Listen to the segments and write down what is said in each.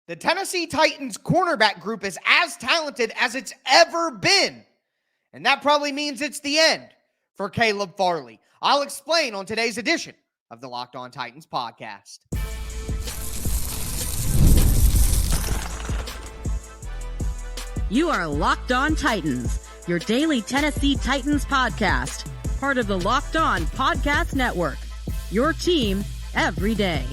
The Tennessee Titans cornerback group is as talented as it's ever been. And that probably means it's the end for Caleb Farley. I'll explain on today's edition of the Locked On Titans podcast. You are Locked On Titans, your daily Tennessee Titans podcast, part of the Locked On Podcast Network, your team every day.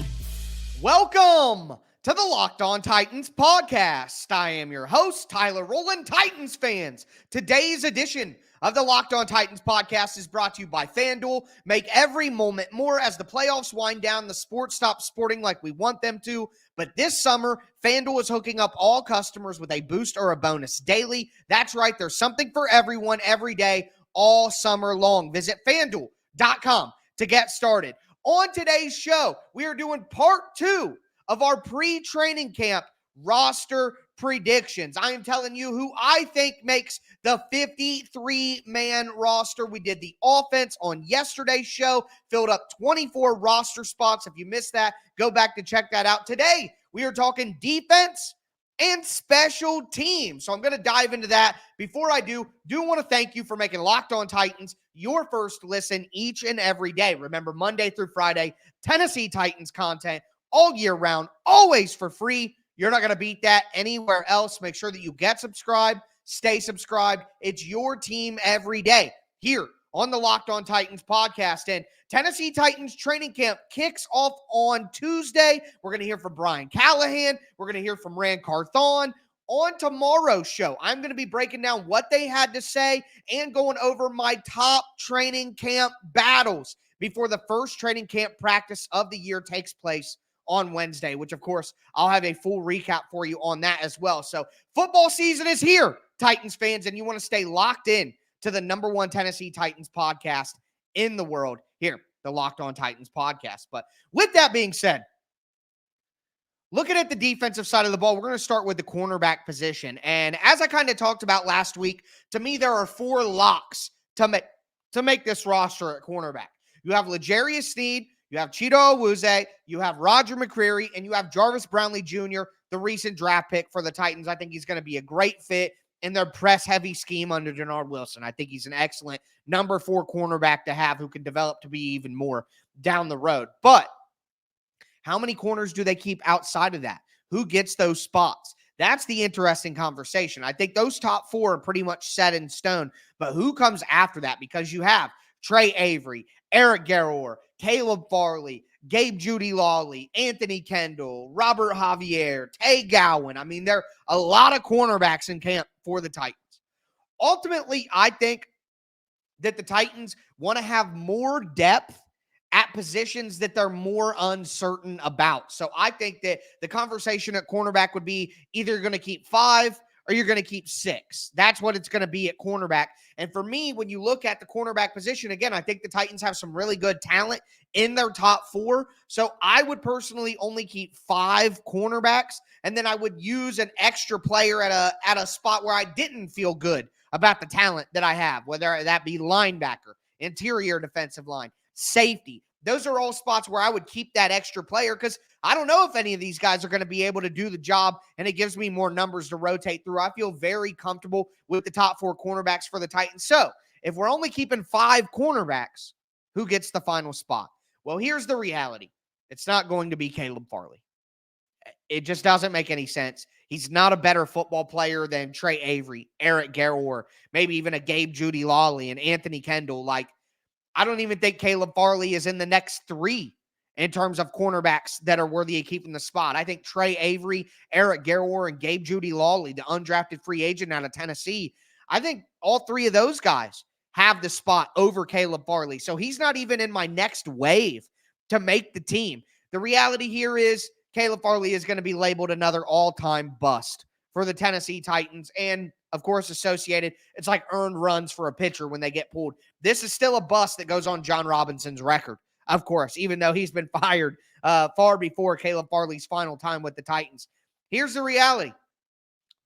Welcome to the Locked On Titans podcast. I am your host, Tyler Rowland. Titans fans, today's edition of the Locked On Titans podcast is brought to you by FanDuel. Make every moment more as the playoffs wind down. The sports stop sporting like we want them to. But this summer, FanDuel is hooking up all customers with a boost or a bonus daily. That's right. There's something for everyone every day, all summer long. Visit FanDuel.com to get started. On today's show, we are doing part 2 of our pre-training camp roster predictions. I am telling you who I think makes the 53-man roster. We did the offense on yesterday's show, filled up 24 roster spots. If you missed that, go back to check that out. Today, we are talking defense and special teams. So I'm going to dive into that. Before I do want to thank you for making Locked On Titans your first listen each and every day. Remember, Monday through Friday, Tennessee Titans content all year round, always for free. You're not going to beat that anywhere else. Make sure that you get subscribed, stay subscribed. It's your team every day here on the Locked On Titans podcast. And Tennessee Titans training camp kicks off on Tuesday. We're going to hear from Brian Callahan. We're going to hear from Rand Carthon. On tomorrow's show, I'm going to be breaking down what they had to say and going over my top training camp battles before the first training camp practice of the year takes place on Wednesday, which of course I'll have a full recap for you on that as well. So football season is here, Titans fans, and you want to stay locked in to the number one Tennessee Titans podcast in the world here, the Locked On Titans podcast. But with that being said, looking at the defensive side of the ball, we're going to start with the cornerback position. And as I kind of talked about last week, to me, there are 4 locks to make this roster at cornerback. You have L'Jarius Sneed, you have Chido Awuzie, you have Roger McCreary, and you have Jarvis Brownlee Jr., the recent draft pick for the Titans. I think he's going to be a great fit in their press-heavy scheme under Denard Wilson. I think he's an excellent number 4 cornerback to have who can develop to be even more down the road. But how many corners do they keep outside of that? Who gets those spots? That's the interesting conversation. I think those top 4 are pretty much set in stone. But who comes after that? Because you have Trey Avery, Eric Garror, Caleb Farley, Gabe Judy-Lawley, Anthony Kendall, Robert Javier, Tay Gowan. I mean, there are a lot of cornerbacks in camp for the Titans. Ultimately, I think that the Titans want to have more depth at positions that they're more uncertain about. So I think that the conversation at cornerback would be either you're going to keep 5 or you're going to keep 6. That's what it's going to be at cornerback. And for me, when you look at the cornerback position, again, I think the Titans have some really good talent in their top 4. So I would personally only keep 5 cornerbacks, and then I would use an extra player at a spot where I didn't feel good about the talent that I have, whether that be linebacker, interior defensive line, safety. Those are all spots where I would keep that extra player because I don't know if any of these guys are going to be able to do the job, and it gives me more numbers to rotate through. I feel very comfortable with the top 4 cornerbacks for the Titans. So if we're only keeping 5 cornerbacks, who gets the final spot? Well, here's the reality. It's not going to be Caleb Farley. It just doesn't make any sense. He's not a better football player than Trey Avery, Eric Garror, maybe even a Gabe Judy-Lawley and Anthony Kendall. I don't even think Caleb Farley is in the next 3 in terms of cornerbacks that are worthy of keeping the spot. I think Trey Avery, Eric Garror, and Gabe Judy-Lawley, the undrafted free agent out of Tennessee, I think all 3 of those guys have the spot over Caleb Farley. So he's not even in my next wave to make the team. The reality here is Caleb Farley is going to be labeled another all-time bust for the Tennessee Titans. And of course, associated, it's like earned runs for a pitcher when they get pulled. This is still a bust that goes on John Robinson's record, of course, even though he's been fired far before Caleb Farley's final time with the Titans. Here's the reality.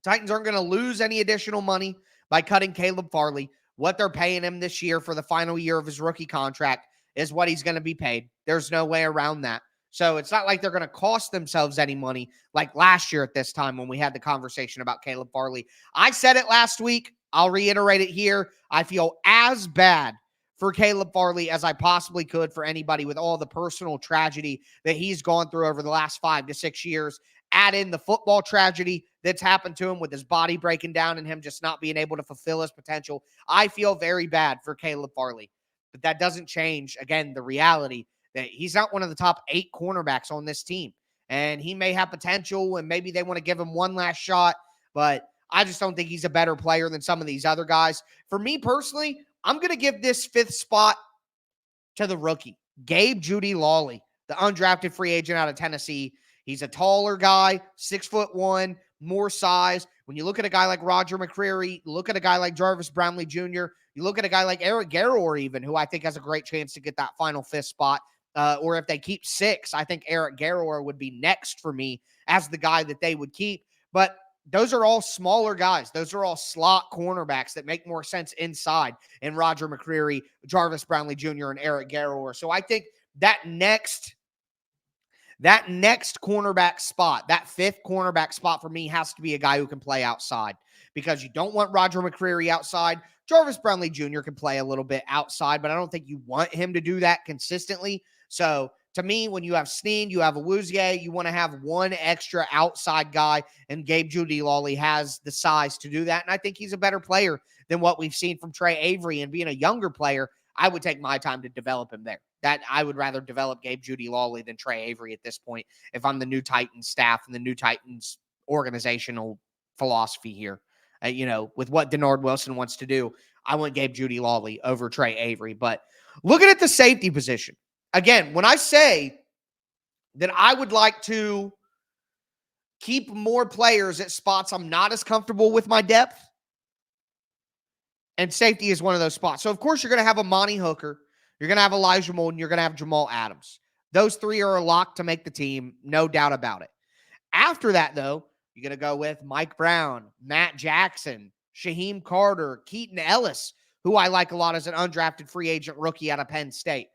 Titans aren't going to lose any additional money by cutting Caleb Farley. What they're paying him this year for the final year of his rookie contract is what he's going to be paid. There's no way around that. So it's not like they're going to cost themselves any money like last year at this time when we had the conversation about Caleb Farley. I said it last week. I'll reiterate it here. I feel as bad for Caleb Farley as I possibly could for anybody with all the personal tragedy that he's gone through over the last 5 to 6 years. Add in the football tragedy that's happened to him with his body breaking down and him just not being able to fulfill his potential. I feel very bad for Caleb Farley. But that doesn't change, again, the reality that he's not one of the top 8 cornerbacks on this team. And he may have potential, and maybe they want to give him one last shot, but I just don't think he's a better player than some of these other guys. For me personally, I'm going to give this 5th spot to the rookie, Gabe Judy Lawley, the undrafted free agent out of Tennessee. He's a taller guy, 6'1", more size. When you look at a guy like Roger McCreary, look at a guy like Jarvis Brownlee Jr., you look at a guy like Eric Garrower even, who I think has a great chance to get that final 5th spot. Or if they keep 6, I think Eric Garrower would be next for me as the guy that they would keep. But those are all smaller guys. Those are all slot cornerbacks that make more sense inside in Roger McCreary, Jarvis Brownlee Jr., and Eric Garrower. So I think that next cornerback spot, that 5th cornerback spot for me has to be a guy who can play outside, because you don't want Roger McCreary outside. Jarvis Brownlee Jr. can play a little bit outside, but I don't think you want him to do that consistently. So to me, when you have Sneen, you have Awuzie, you want to have one extra outside guy, and Gabe Judy Lawley has the size to do that. And I think he's a better player than what we've seen from Trey Avery. And being a younger player, I would take my time to develop him there. That I would rather develop Gabe Judy Lawley than Trey Avery at this point if I'm the new Titans staff and the new Titans organizational philosophy here. With what Denard Wilson wants to do, I want Gabe Judy Lawley over Trey Avery. But looking at the safety position, again, when I say that I would like to keep more players at spots I'm not as comfortable with my depth, and safety is one of those spots. So, of course, you're going to have Amani Hooker. You're going to have Elijah Molden. You're going to have Jamal Adams. Those 3 are a lock to make the team, no doubt about it. After that, though, you're going to go with Mike Brown, Matt Jackson, Shaheem Carter, Keaton Ellis, who I like a lot as an undrafted free agent rookie out of Penn State.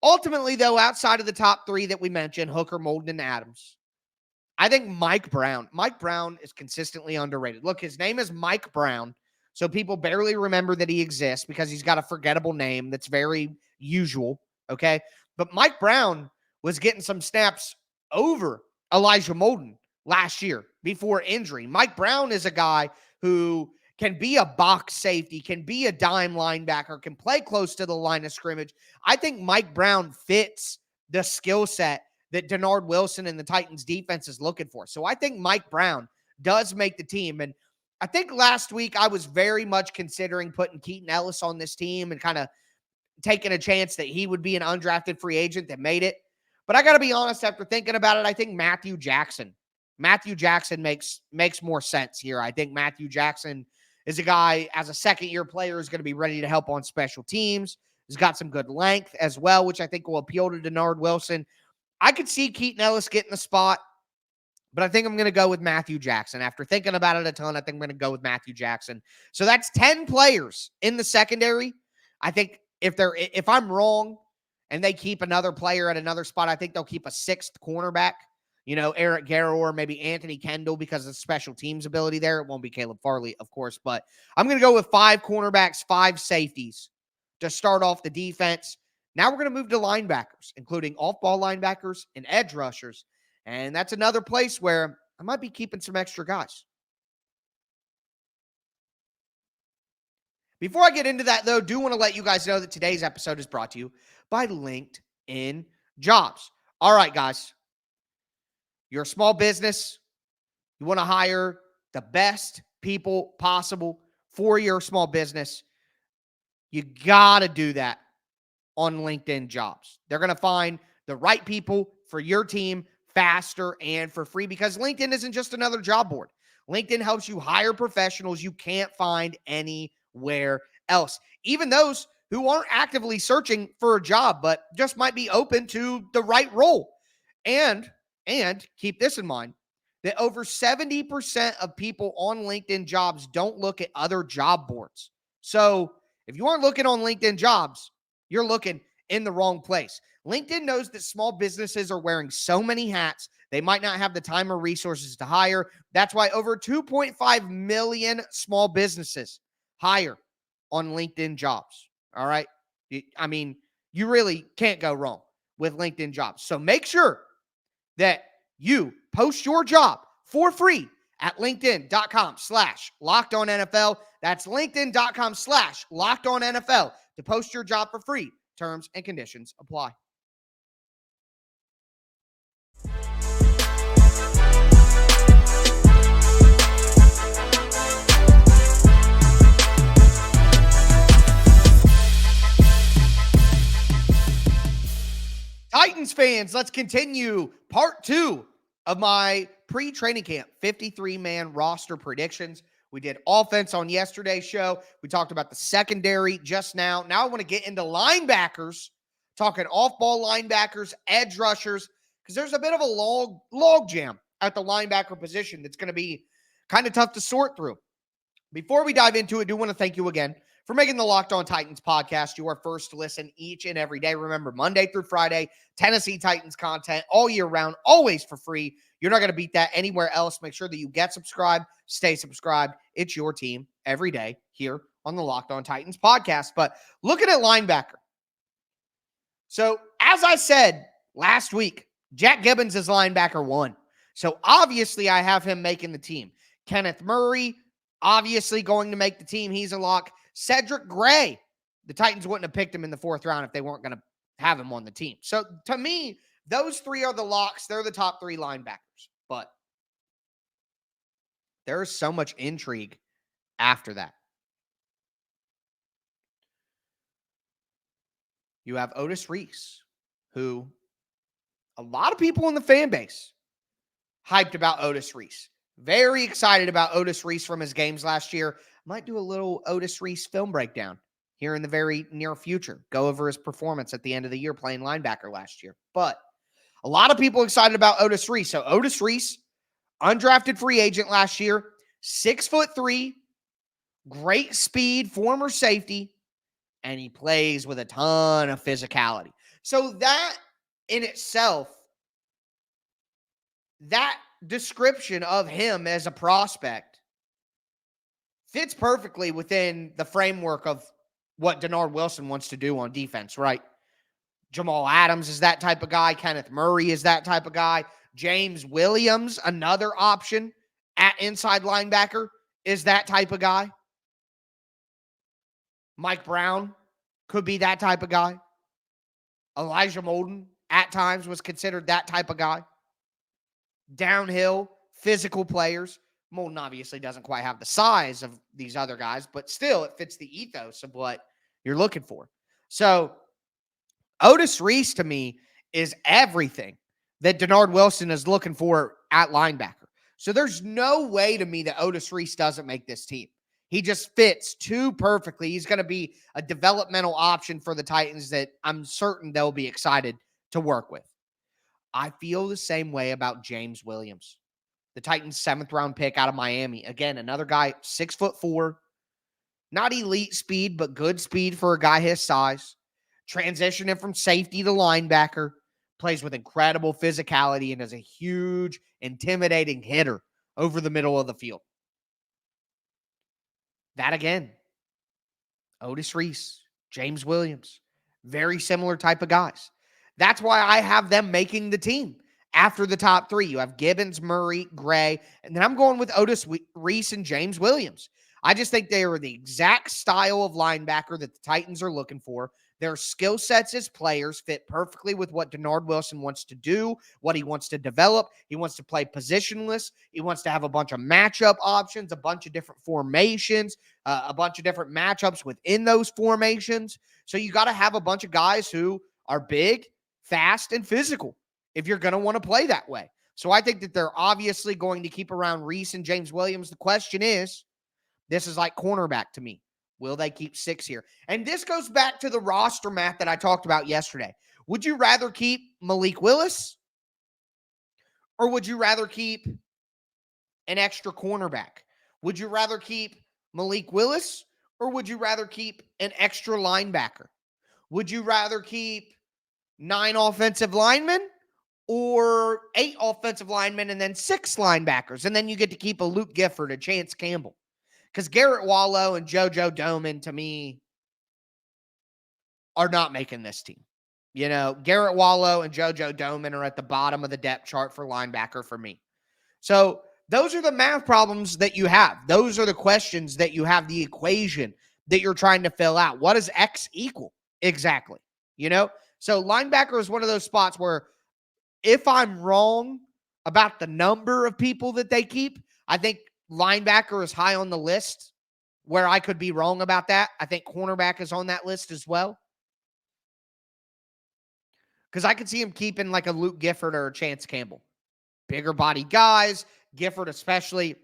Ultimately, though, outside of the top 3 that we mentioned, Hooker, Molden, and Adams, I think Mike Brown is consistently underrated. Look, his name is Mike Brown, so people barely remember that he exists because he's got a forgettable name that's very usual, okay? But Mike Brown was getting some snaps over Elijah Molden last year before injury. Mike Brown is a guy who can be a box safety, can be a dime linebacker, can play close to the line of scrimmage. I think Mike Brown fits the skill set that Denard Wilson and the Titans defense is looking for. So I think Mike Brown does make the team. And I think last week I was very much considering putting Keaton Ellis on this team and kind of taking a chance that he would be an undrafted free agent that made it. But I got to be honest, after thinking about it, I think Matthew Jackson makes more sense here. I think Matthew Jackson is a guy, as a second-year player, is going to be ready to help on special teams. He's got some good length as well, which I think will appeal to Denard Wilson. I could see Keaton Ellis getting the spot, but I think I'm going to go with Matthew Jackson. After thinking about it a ton, I think I'm going to go with Matthew Jackson. So that's 10 players in the secondary. I think if I'm wrong and they keep another player at another spot, I think they'll keep a 6th cornerback. Eric Garrower, maybe Anthony Kendall because of special teams ability there. It won't be Caleb Farley, of course, but I'm going to go with 5 cornerbacks, 5 safeties to start off the defense. Now we're going to move to linebackers, including off-ball linebackers and edge rushers. And that's another place where I might be keeping some extra guys. Before I get into that, though, do want to let you guys know that today's episode is brought to you by LinkedIn Jobs. All right, guys. You're a small business. You want to hire the best people possible for your small business. You got to do that on LinkedIn Jobs. They're going to find the right people for your team faster and for free, because LinkedIn isn't just another job board. LinkedIn helps you hire professionals you can't find anywhere else. Even those who aren't actively searching for a job, but just might be open to the right role. And keep this in mind, that over 70% of people on LinkedIn Jobs don't look at other job boards. So if you aren't looking on LinkedIn Jobs, you're looking in the wrong place. LinkedIn knows that small businesses are wearing so many hats, they might not have the time or resources to hire. That's why over 2.5 million small businesses hire on LinkedIn Jobs. All right. I mean, you really can't go wrong with LinkedIn Jobs. So make sure that you post your job for free at linkedin.com/LockedOnNFL. That's linkedin.com/LockedOnNFL to post your job for free. Terms and conditions apply. Titans fans, let's continue part 2 of my pre-training camp 53-man roster predictions. We did offense on yesterday's show. We talked about the secondary just now. Now I want to get into linebackers, talking off-ball linebackers, edge rushers, because there's a bit of a log jam at the linebacker position that's going to be kind of tough to sort through. Before we dive into it, I do want to thank you again for making the Locked On Titans podcast your first listen each and every day. Remember, Monday through Friday, Tennessee Titans content all year round, always for free. You're not going to beat that anywhere else. Make sure that you get subscribed, stay subscribed. It's your team every day here on the Locked On Titans podcast. But looking at linebacker. So, as I said last week, Jack Gibbons is linebacker 1. So, obviously, I have him making the team. Kenneth Murray, obviously going to make the team. He's a lock. Cedric Gray, the Titans wouldn't have picked him in the 4th round if they weren't going to have him on the team. So to me, those 3 are the locks. They're the top 3 linebackers. But there is so much intrigue after that. You have Otis Reese, who a lot of people in the fan base hyped about Otis Reese. Very excited about Otis Reese from his games last year. Might do a little Otis Reese film breakdown here in the very near future. Go over his performance at the end of the year playing linebacker last year. But a lot of people excited about Otis Reese. So Otis Reese, undrafted free agent last year, 6'3", great speed, former safety, and he plays with a ton of physicality. So that in itself, that description of him as a prospect fits perfectly within the framework of what Denard Wilson wants to do on defense, right? Jamal Adams is that type of guy. Kenneth Murray is that type of guy. James Williams, another option at inside linebacker, is that type of guy. Mike Brown could be that type of guy. Elijah Molden at times was considered that type of guy. Downhill, physical players. Molden obviously doesn't quite have the size of these other guys, but still it fits the ethos of what you're looking for. So Otis Reese to me is everything that Denard Wilson is looking for at linebacker. So there's no way to me that Otis Reese doesn't make this team. He just fits too perfectly. He's going to be a developmental option for the Titans that I'm certain they'll be excited to work with. I feel the same way about James Williams, the Titans' 7th round pick out of Miami. Again, another guy, 6'4", not elite speed, but good speed for a guy his size. Transitioning from safety to linebacker, plays with incredible physicality, and is a huge, intimidating hitter over the middle of the field. That again, Otis Reese, James Williams, very similar type of guys. That's why I have them making the team. After the top 3, you have Gibbons, Murray, Gray, and then I'm going with Otis Reese and James Williams. I just think they are the exact style of linebacker that the Titans are looking for. Their skill sets as players fit perfectly with what Denard Wilson wants to do, what he wants to develop. He wants to play positionless. He wants to have a bunch of matchup options, a bunch of different formations, a bunch of different matchups within those formations. So you got to have a bunch of guys who are big, fast, and physical if you're going to want to play that way. So I think that they're obviously going to keep around Reese and James Williams. The question is, this is like cornerback to me. Will they keep 6 here? And this goes back to the roster math that I talked about yesterday. Would you rather keep Malik Willis, or would you rather keep an extra cornerback? Would you rather keep Malik Willis, or would you rather keep an extra linebacker? Would you rather keep 9 offensive linemen or 8 offensive linemen and then 6 linebackers? And then you get to keep a Luke Gifford, a Chance Campbell. Because Garrett Wallow and JoJo Doman, to me, are not making this team. You know, Garrett Wallow and JoJo Doman are at the bottom of the depth chart for linebacker for me. So those are the math problems that you have. Those are the questions that you have, the equation that you're trying to fill out. What does X equal exactly? You know, so linebacker is one of those spots where if I'm wrong about the number of people that they keep, I think linebacker is high on the list where I could be wrong about that. I think cornerback is on that list as well. Because I could see him keeping like a Luke Gifford or a Chance Campbell. Bigger body guys, Gifford especially,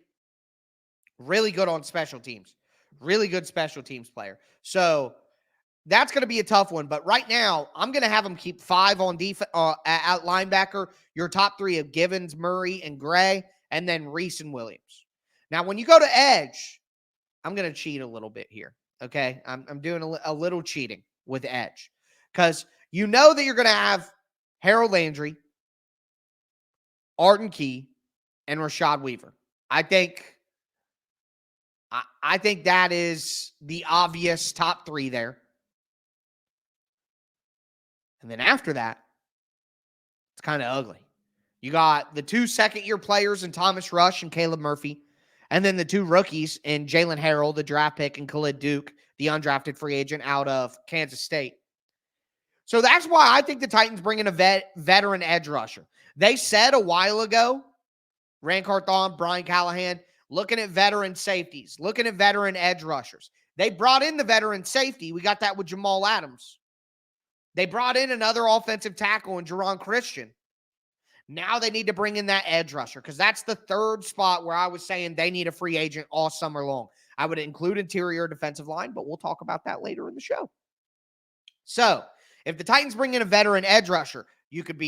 really good on special teams. Really good special teams player. So that's going to be a tough one. But right now, I'm going to have him keep 5 on defense at linebacker. Your top 3 of Givens, Murray, and Gray, and then Reese and Williams. Now, when you go to edge, I'm going to cheat a little bit here. Okay, I'm doing a little cheating with edge because you know that you're going to have Harold Landry, Arden Key, and Rashad Weaver. I think that is the obvious top 3 there. And then after that, it's kind of ugly. You got the 2 second-year players in Thomas Rush and Caleb Murphy, and then the 2 rookies in Jalen Harrell, the draft pick, and Khalid Duke, the undrafted free agent out of Kansas State. So that's why I think the Titans bring in a veteran edge rusher. They said a while ago, Rand Carthon, Brian Callahan, looking at veteran safeties, looking at veteran edge rushers. They brought in the veteran safety. We got that with Jamal Adams. They brought in another offensive tackle in Jerron Christian. Now they need to bring in that edge rusher because that's the 3rd spot where I was saying they need a free agent all summer long. I would include interior defensive line, but we'll talk about that later in the show. So if the Titans bring in a veteran edge rusher, you could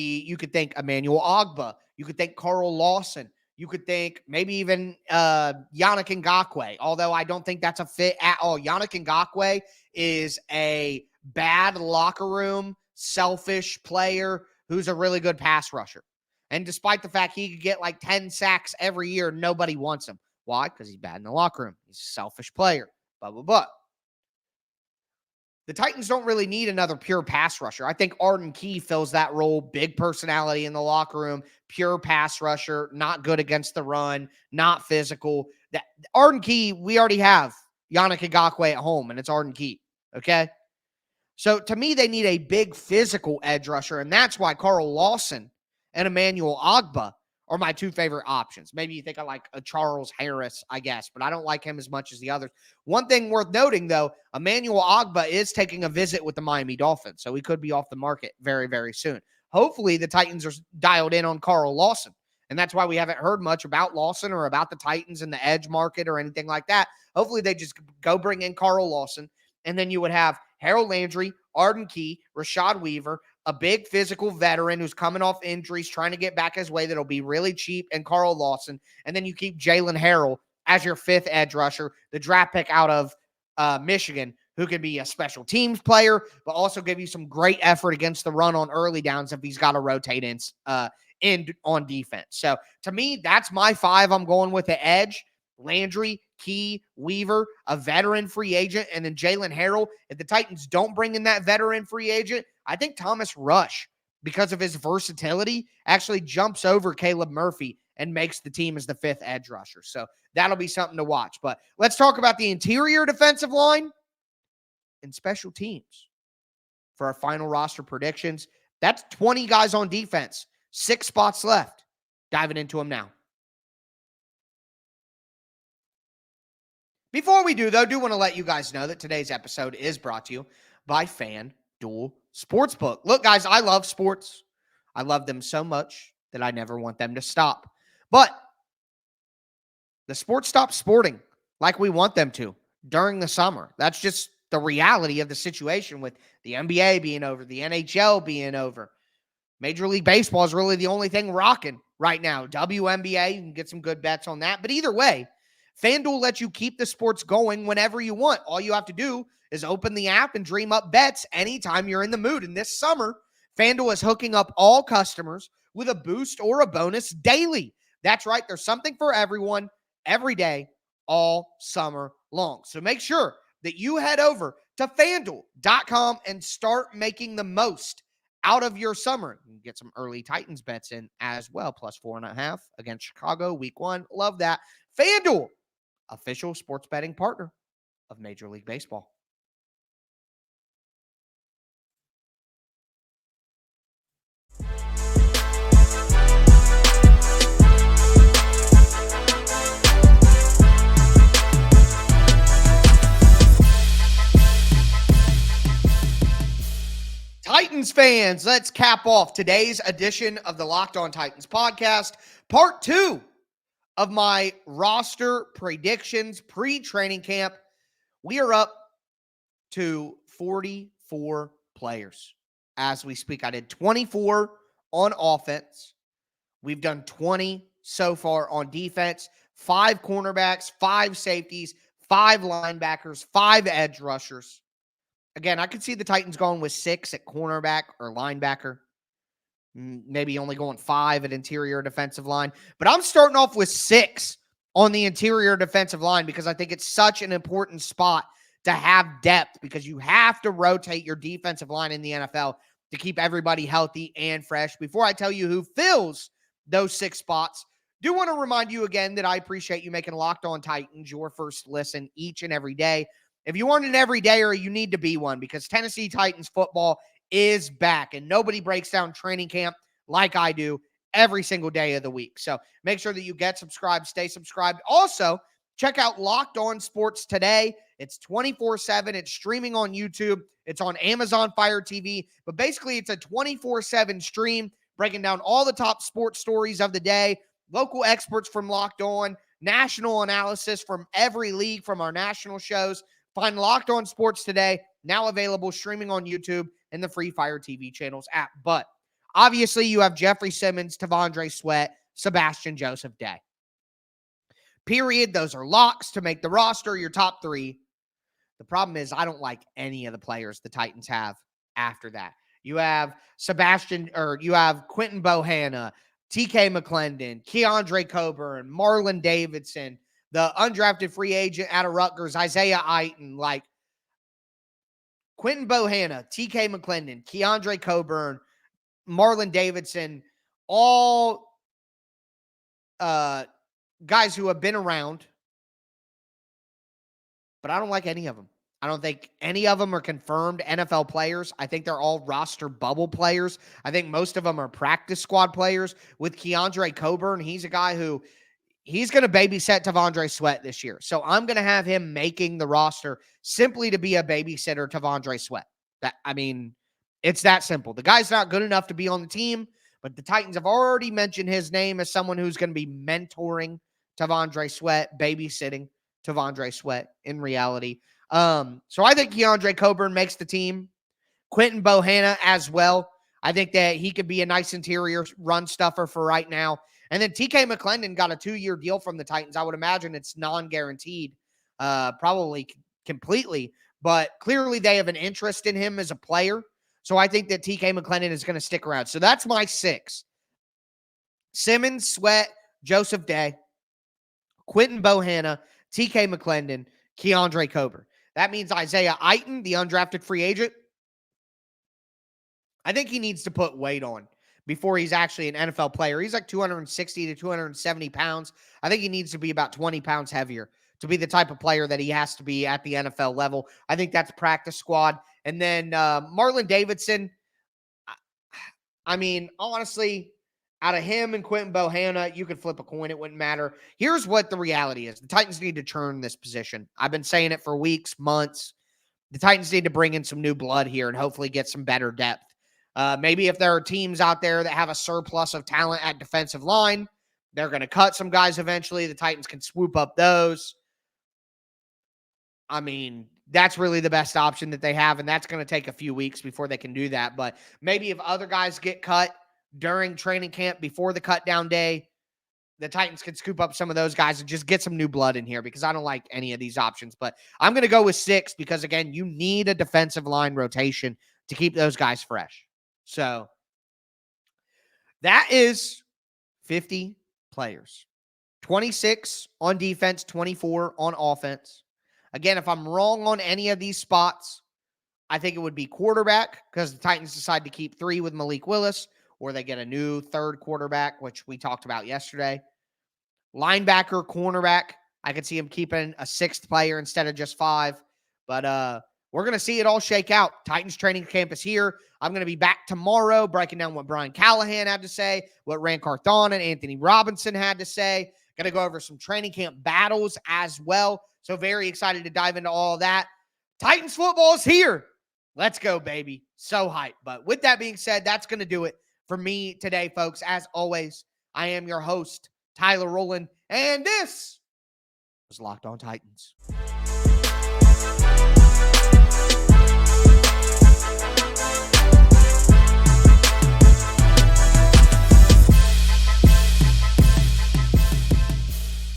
think Emmanuel Ogbah. You could think Carl Lawson. You could think maybe even Yannick Ngakoue, although I don't think that's a fit at all. Yannick Ngakoue is a bad locker room, selfish player who's a really good pass rusher. And despite the fact he could get like 10 sacks every year, nobody wants him. Why? Because he's bad in the locker room. He's a selfish player. Blah, blah, blah. The Titans don't really need another pure pass rusher. I think Arden Key fills that role. Big personality in the locker room, pure pass rusher, not good against the run, not physical. That Arden Key, we already have Yannick Ngakoue at home, and it's Arden Key, okay? So to me, they need a big physical edge rusher, and that's why Carl Lawson and Emmanuel Ogbah are my 2 favorite options. Maybe you think I like a Charles Harris, I guess, but I don't like him as much as the others. One thing worth noting, though, Emmanuel Ogbah is taking a visit with the Miami Dolphins, so he could be off the market very, very soon. Hopefully, the Titans are dialed in on Carl Lawson, and that's why we haven't heard much about Lawson or about the Titans in the edge market or anything like that. Hopefully, they just go bring in Carl Lawson, and then you would have Harold Landry, Arden Key, Rashad Weaver, a big physical veteran who's coming off injuries, trying to get back his way that'll be really cheap, and Carl Lawson. And then you keep Jalen Harrell as your 5th edge rusher, the draft pick out of Michigan, who can be a special teams player, but also give you some great effort against the run on early downs if he's got to rotate in on defense. So to me, that's my 5 I'm going with the edge. Landry, Key, Weaver, a veteran free agent, and then Jalen Harrell. If the Titans don't bring in that veteran free agent, I think Thomas Rush, because of his versatility, actually jumps over Caleb Murphy and makes the team as the 5th edge rusher. So that'll be something to watch. But let's talk about the interior defensive line and special teams for our final roster predictions. That's 20 guys on defense, 6 spots left. Diving into them now. Before we do, though, I do want to let you guys know that today's episode is brought to you by FanDuel Sportsbook. Look, guys, I love sports. I love them so much that I never want them to stop. But the sports stop sporting like we want them to during the summer. That's just the reality of the situation with the NBA being over, the NHL being over. Major League Baseball is really the only thing rocking right now. WNBA, you can get some good bets on that. But either way, FanDuel lets you keep the sports going whenever you want. All you have to do is open the app and dream up bets anytime you're in the mood. And this summer, FanDuel is hooking up all customers with a boost or a bonus daily. That's right. There's something for everyone every day, all summer long. So make sure that you head over to FanDuel.com and start making the most out of your summer. You can get some early Titans bets in as well, plus 4.5 against Chicago week 1. Love that. FanDuel, official sports betting partner of Major League Baseball. Titans fans, let's cap off today's edition of the Locked On Titans podcast, part 2 of my roster predictions pre-training camp. We are up to 44 players as we speak. I did 24 on offense. We've done 20 so far on defense, 5 cornerbacks, 5 safeties, 5 linebackers, 5 edge rushers. Again, I could see the Titans going with 6 at cornerback or linebacker. Maybe only going 5 at interior defensive line. But I'm starting off with 6 on the interior defensive line because I think it's such an important spot to have depth because you have to rotate your defensive line in the NFL to keep everybody healthy and fresh. Before I tell you who fills those 6 spots, do want to remind you again that I appreciate you making Locked On Titans your first listen each and every day. If you aren't an everydayer, you need to be one because Tennessee Titans football is back and nobody breaks down training camp like I do every single day of the week. So make sure that you get subscribed, stay subscribed. Also, check out Locked On Sports Today. It's 24/7. It's streaming on YouTube. It's on Amazon Fire TV. But basically, it's a 24/7 stream breaking down all the top sports stories of the day, local experts from Locked On, national analysis from every league from our national shows. Find Locked On Sports Today, now available streaming on YouTube and the free Fire TV channels app. But obviously, you have Jeffrey Simmons, T'Vondre Sweat, Sebastian Joseph Day. Period. Those are locks to make the roster, your top 3. The problem is I don't like any of the players the Titans have after that. You have Quentin Bohanna, TK McClendon, Keandre Coburn, Marlon Davidson, the undrafted free agent out of Rutgers, Isaiah Iton, like Quentin Bohanna, TK McClendon, Keandre Coburn, Marlon Davidson, all guys who have been around, but I don't like any of them. I don't think any of them are confirmed NFL players. I think they're all roster bubble players. I think most of them are practice squad players. With Keandre Coburn, he's a guy who he's going to babysit T'Vondre Sweat this year. So I'm going to have him making the roster simply to be a babysitter T'Vondre Sweat. It's that simple. The guy's not good enough to be on the team, but the Titans have already mentioned his name as someone who's going to be mentoring T'Vondre Sweat, babysitting T'Vondre Sweat in reality. So I think Keandre Coburn makes the team. Quentin Bohanna as well. I think that he could be a nice interior run stuffer for right now. And then TK McClendon got a 2-year deal from the Titans. I would imagine it's non-guaranteed, probably completely. But clearly they have an interest in him as a player. So I think that TK McClendon is going to stick around. So that's my 6. Simmons, Sweat, Joseph Day, Quentin Bohanna, TK McClendon, Keandre Coburn. That means Isaiah Iton, the undrafted free agent. I think he needs to put weight on before he's actually an NFL player. He's like 260 to 270 pounds. I think he needs to be about 20 pounds heavier to be the type of player that he has to be at the NFL level. I think that's practice squad. And then Marlon Davidson, honestly, out of him and Quentin Bohanna, you could flip a coin. It wouldn't matter. Here's what the reality is. The Titans need to churn this position. I've been saying it for weeks, months. The Titans need to bring in some new blood here and hopefully get some better depth. Maybe if there are teams out there that have a surplus of talent at defensive line, they're going to cut some guys eventually. The Titans can swoop up those. That's really the best option that they have, and that's going to take a few weeks before they can do that. But maybe if other guys get cut during training camp before the cut down day, the Titans can scoop up some of those guys and just get some new blood in here because I don't like any of these options. But I'm going to go with 6 because, again, you need a defensive line rotation to keep those guys fresh. So that is 50 players. 26 on defense, 24 on offense. Again, if I'm wrong on any of these spots, I think it would be quarterback because the Titans decide to keep 3 with Malik Willis, or they get a new third quarterback, which we talked about yesterday. Linebacker, cornerback, I could see him keeping a 6th player instead of just 5. But we're going to see it all shake out. Titans training camp is here. I'm going to be back tomorrow breaking down what Brian Callahan had to say, what Rand Carthon and Anthony Robinson had to say. Going to go over some training camp battles as well. So very excited to dive into all of that. Titans football is here. Let's go, baby. So hyped. But with that being said, that's going to do it for me today, folks. As always, I am your host, Tyler Rowland, and this was Locked On Titans.